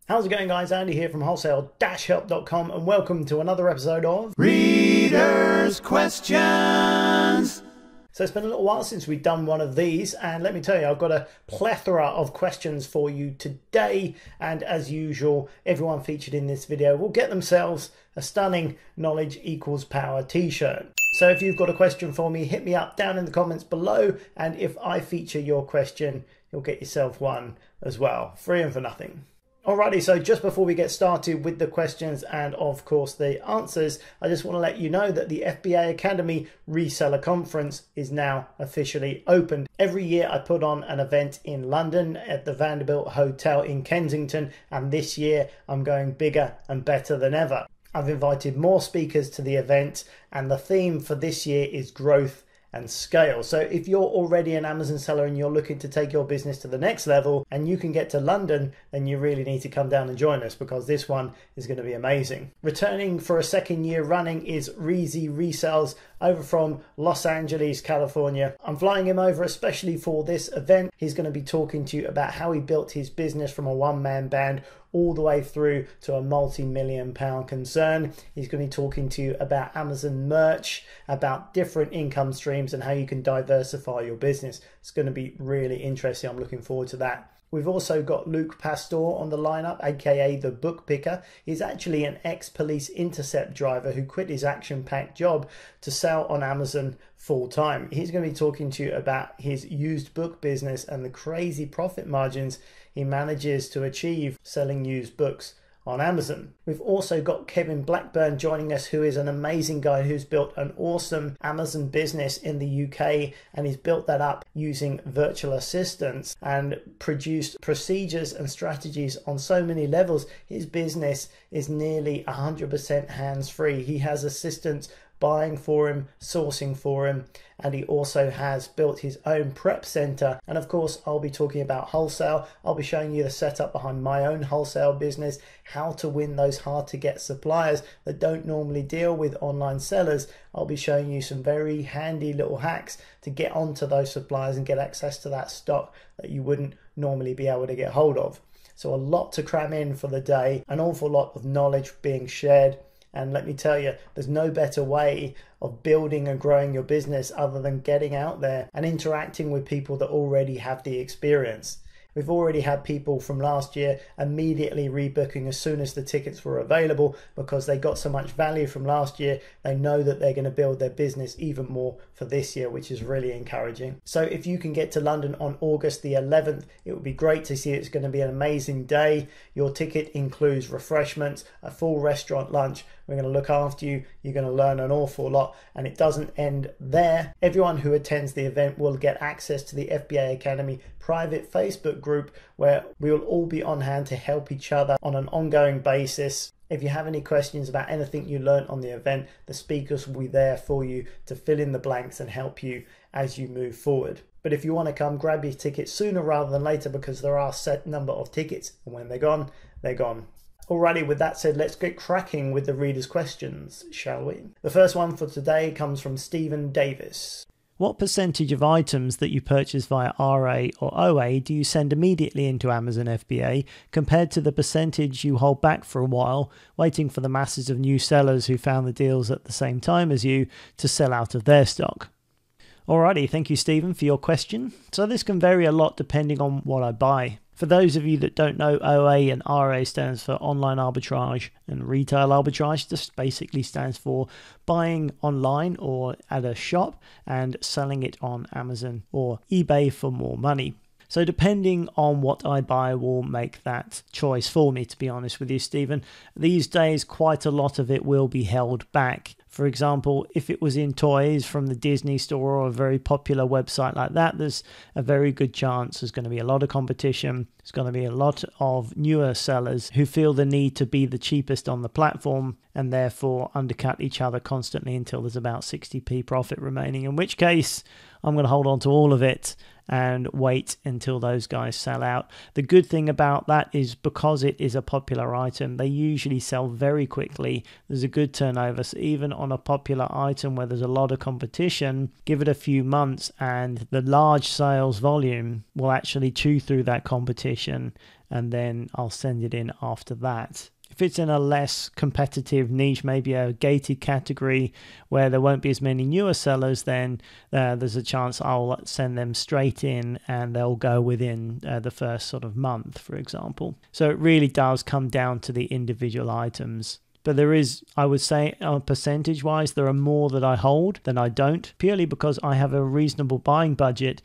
How's it going, guys? Andy here from wholesale-help.com and welcome to another episode of Readers' Questions. So it's been a little while since we've done one of these, and let me tell you, I've got a plethora of questions for you today, and as usual, everyone featured in this video will get themselves a stunning Knowledge Equals Power t-shirt. So if you've got a question for me, hit me up down in the comments below, and if I feature your question, you'll get yourself one as well, free and for nothing. Alrighty, so just before we get started with the questions and of course the answers, I just want to let you know that the FBA Academy Reseller Conference is now officially open. Every year I put on an event in London at the Vanderbilt Hotel in Kensington, and this year I'm going bigger and better than ever. I've invited more speakers to the event, and the theme for this year is growth and scale. So if you're already an Amazon seller and you're looking to take your business to the next level and you can get to London, then you really need to come down and join us, because this one is going to be amazing. Returning for a second year running is Reezy Resells over from Los Angeles, California. I'm flying him over especially for this event. He's going to be talking to you about how he built his business from a one-man band all the way through to a multi-million-pound concern. He's going to be talking to you about Amazon merch, about different income streams and how you can diversify your business. It's going to be really interesting. I'm looking forward to that. We've also got Luke Pastor on the lineup, aka the Book Picker. He's actually an ex-police intercept driver who quit his action-packed job to sell on Amazon full-time. He's going to be talking to you about his used book business and the crazy profit margins he manages to achieve selling used books on Amazon. We've also got Kevin Blackburn joining us, who is an amazing guy who's built an awesome Amazon business in the UK, and he's built that up using virtual assistants and produced procedures and strategies on so many levels. His business is nearly 100% hands-free. He has assistants buying for him, sourcing for him, and he also has built his own prep center. And of course, I'll be talking about wholesale. I'll be showing you the setup behind my own wholesale business, how to win those hard to get suppliers that don't normally deal with online sellers. I'll be showing you some very handy little hacks to get onto those suppliers and get access to that stock that you wouldn't normally be able to get hold of. So a lot to cram in for the day, an awful lot of knowledge being shared. And let me tell you, there's no better way of building and growing your business other than getting out there and interacting with people that already have the experience. We've already had people from last year immediately rebooking as soon as the tickets were available, because they got so much value from last year. They know that they're going to build their business even more for this year, which is really encouraging. So if you can get to London on August the 11th, it would be great to see. It's going to be an amazing day. Your ticket includes refreshments, a full restaurant lunch. We're going to look after you. You're going to learn an awful lot, and it doesn't end there. Everyone who attends the event will get access to the FBA Academy private Facebook group, where we will all be on hand to help each other on an ongoing basis. If you have any questions about anything you learned on the event, the speakers will be there for you to fill in the blanks and help you as you move forward. But if you want to come, grab your tickets sooner rather than later, because there are a set number of tickets, and when they're gone, they're gone. Alrighty, with that said, let's get cracking with the readers' questions, shall we? The first one for today comes from Stephen Davis. What percentage of items that you purchase via RA or OA do you send immediately into Amazon FBA compared to the percentage you hold back for a while, waiting for the masses of new sellers who found the deals at the same time as you to sell out of their stock? Alrighty, thank you Stephen for your question. So this can vary a lot depending on what I buy. For those of you that don't know, OA and RA stands for online arbitrage and retail arbitrage. This basically stands for buying online or at a shop and selling it on Amazon or eBay for more money. So depending on what I buy will make that choice for me, to be honest with you, Stephen. These days, quite a lot of it will be held back. For example, if it was in toys from the Disney store or a very popular website like that, there's a very good chance there's going to be a lot of competition. There's going to be a lot of newer sellers who feel the need to be the cheapest on the platform and therefore undercut each other constantly until there's about 60p profit remaining, in which case I'm going to hold on to all of it and wait until those guys sell out. The good thing about that is because it is a popular item, they usually sell very quickly. There's a good turnover, so even on a popular item where there's a lot of competition, give it a few months and the large sales volume will actually chew through that competition and then I'll send it in after that. If it's in a less competitive niche, maybe a gated category where there won't be as many newer sellers, then there's a chance I'll send them straight in and they'll go within the first sort of month, for example. So it really does come down to the individual items. But there is, I would say, percentage-wise, there are more that I hold than I don't, purely because I have a reasonable buying budget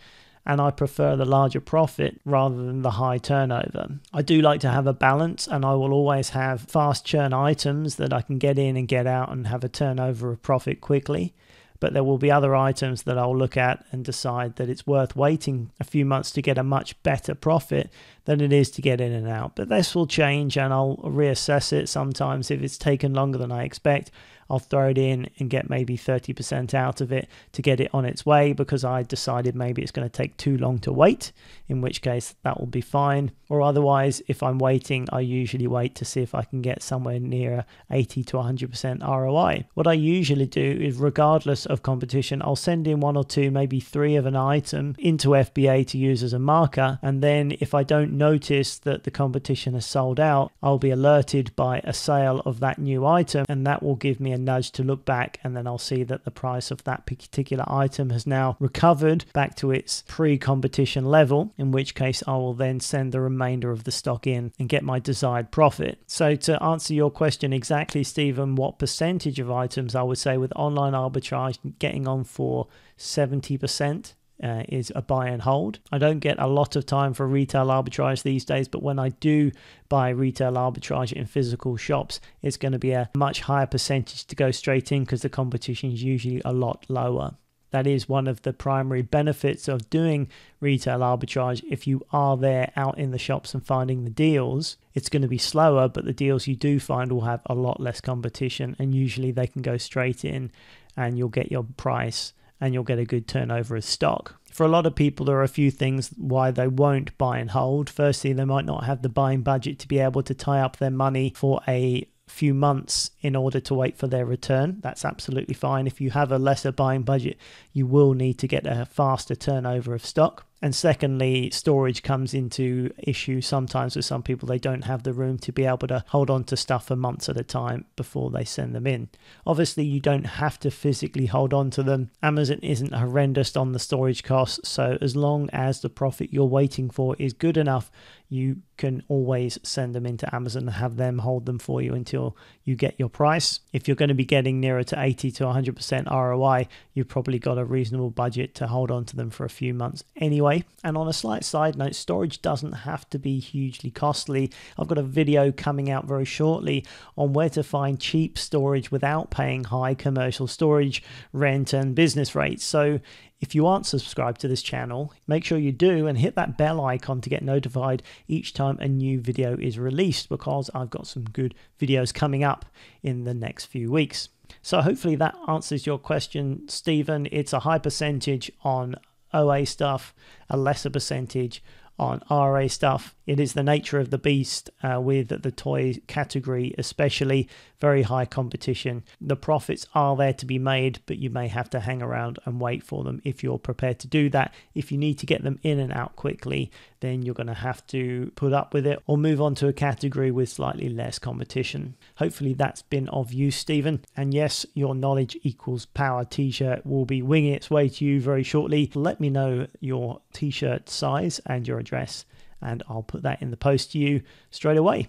and I prefer the larger profit rather than the high turnover. I do like to have a balance, and I will always have fast churn items that I can get in and get out and have a turnover of profit quickly. But there will be other items that I'll look at and decide that it's worth waiting a few months to get a much better profit than it is to get in and out. But this will change, and I'll reassess it sometimes. If it's taken longer than I expect, I'll throw it in and get maybe 30% out of it to get it on its way, because I decided maybe it's going to take too long to wait, in which case that will be fine. Or otherwise, if I'm waiting, I usually wait to see if I can get somewhere near 80 to 100% ROI. What I usually do is, regardless of competition, I'll send in 1 or 2, maybe 3 of an item into FBA to use as a marker, and then if I don't notice that the competition has sold out, I'll be alerted by a sale of that new item, and that will give me a nudge to look back, and then I'll see that the price of that particular item has now recovered back to its pre-competition level, in which case I will then send the remainder of the stock in and get my desired profit. So to answer your question exactly, Stephen, what percentage of items, I would say with online arbitrage getting on for 70%. Is a buy and hold. I don't get a lot of time for retail arbitrage these days, but when I do buy retail arbitrage in physical shops, it's going to be a much higher percentage to go straight in because the competition is usually a lot lower. That is one of the primary benefits of doing retail arbitrage. If you are there out in the shops and finding the deals, it's going to be slower, but the deals you do find will have a lot less competition, and usually they can go straight in and you'll get your price and you'll get a good turnover of stock. For a lot of people, there are a few things why they won't buy and hold. Firstly, they might not have the buying budget to be able to tie up their money for a few months in order to wait for their return. That's absolutely fine. If you have a lesser buying budget, you will need to get a faster turnover of stock. And secondly, storage comes into issue sometimes with some people. They don't have the room to be able to hold on to stuff for months at a time before they send them in. Obviously, you don't have to physically hold on to them. Amazon isn't horrendous on the storage costs, so as long as the profit you're waiting for is good enough, you can always send them into Amazon and have them hold them for you until you get your price. If you're going to be getting nearer to 80 to 100% ROI, you've probably got a reasonable budget to hold on to them for a few months anyway. And on a slight side note, storage doesn't have to be hugely costly. I've got a video coming out very shortly on where to find cheap storage without paying high commercial storage, rent and business rates. So if you aren't subscribed to this channel, make sure you do and hit that bell icon to get notified each time a new video is released, because I've got some good videos coming up in the next few weeks. So hopefully that answers your question, Stephen. It's a high percentage on OA stuff, a lesser percentage on RA stuff. It is the nature of the beast with the toy category, especially very high competition. The profits are there to be made, but you may have to hang around and wait for them if you're prepared to do that. If you need to get them in and out quickly, then you're going to have to put up with it or move on to a category with slightly less competition. Hopefully that's been of use, Stephen. And yes, your knowledge equals power t-shirt will be winging its way to you very shortly. Let me know your t-shirt size and your address, and I'll put that in the post to you straight away.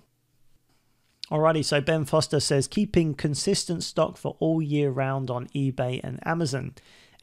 Alrighty, so Ben Foster says, keeping consistent stock for all year round on eBay and Amazon.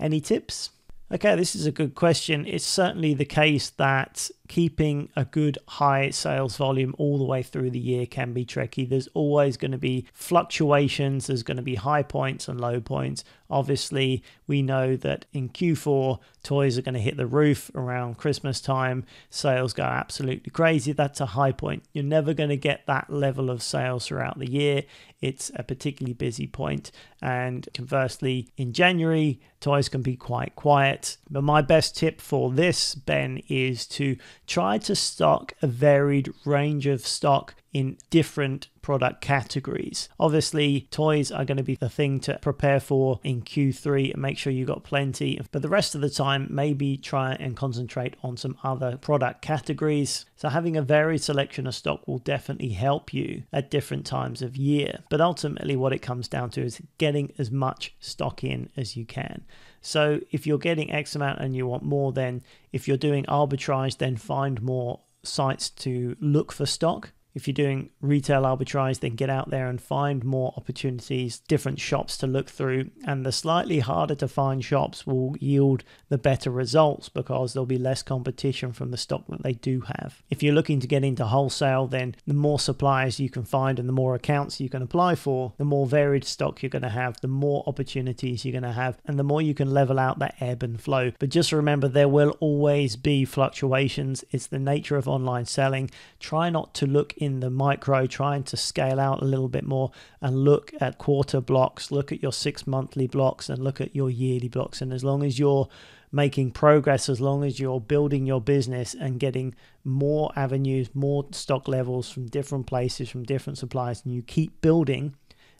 Any tips? Okay, this is a good question. It's certainly the case that keeping a good high sales volume all the way through the year can be tricky. There's always going to be fluctuations. There's going to be high points and low points. Obviously, we know that in Q4, toys are going to hit the roof around Christmas time. Sales go absolutely crazy. That's a high point. You're never going to get that level of sales throughout the year. It's a particularly busy point. And conversely, in January, toys can be quite quiet. But my best tip for this, Ben, is to try to stock a varied range of stock in different product categories. Obviously, toys are going to be the thing to prepare for in Q3 and make sure you got plenty, but the rest of the time maybe try and concentrate on some other product categories. So having a varied selection of stock will definitely help you at different times of year, but ultimately what it comes down to is getting as much stock in as you can. So if you're getting X amount and you want more, then if you're doing arbitrage, then find more sites to look for stock. If you're doing retail arbitrage, then get out there and find more opportunities, different shops to look through, and the slightly harder to find shops will yield the better results because there'll be less competition from the stock that they do have. If you're looking to get into wholesale, then the more suppliers you can find and the more accounts you can apply for, the more varied stock you're going to have, the more opportunities you're going to have, and the more you can level out that ebb and flow. But just remember, there will always be fluctuations. It's the nature of online selling. Try not to look in the micro, trying to scale out a little bit more and look at quarter blocks, look at your 6 monthly blocks and look at your yearly blocks. And as long as you're making progress, as long as you're building your business and getting more avenues, more stock levels from different places, from different suppliers, and you keep building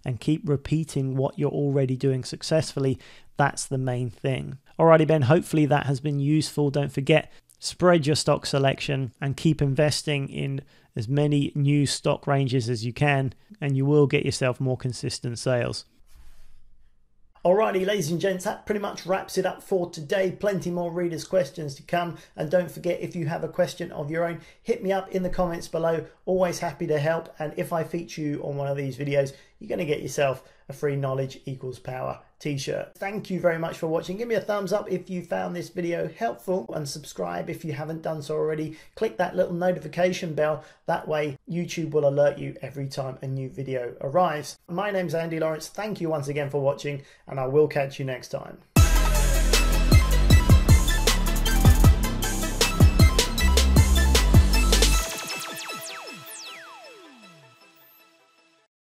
and keep repeating what you're already doing successfully, that's the main thing. Alrighty, Ben, hopefully that has been useful. Don't forget, spread your stock selection and keep investing in as many new stock ranges as you can, and you will get yourself more consistent sales. Alrighty, ladies and gents, that pretty much wraps it up for today. Plenty more readers' questions to come. And don't forget, if you have a question of your own, hit me up in the comments below. Always happy to help. And if I feature you on one of these videos, you're going to get yourself a free Knowledge Equals Power t-shirt. Thank you very much for watching. Give me a thumbs up if you found this video helpful, and subscribe if you haven't done so already. Click that little notification bell. That way YouTube will alert you every time a new video arrives. My name's Andy Lawrence. Thank you once again for watching, and I will catch you next time.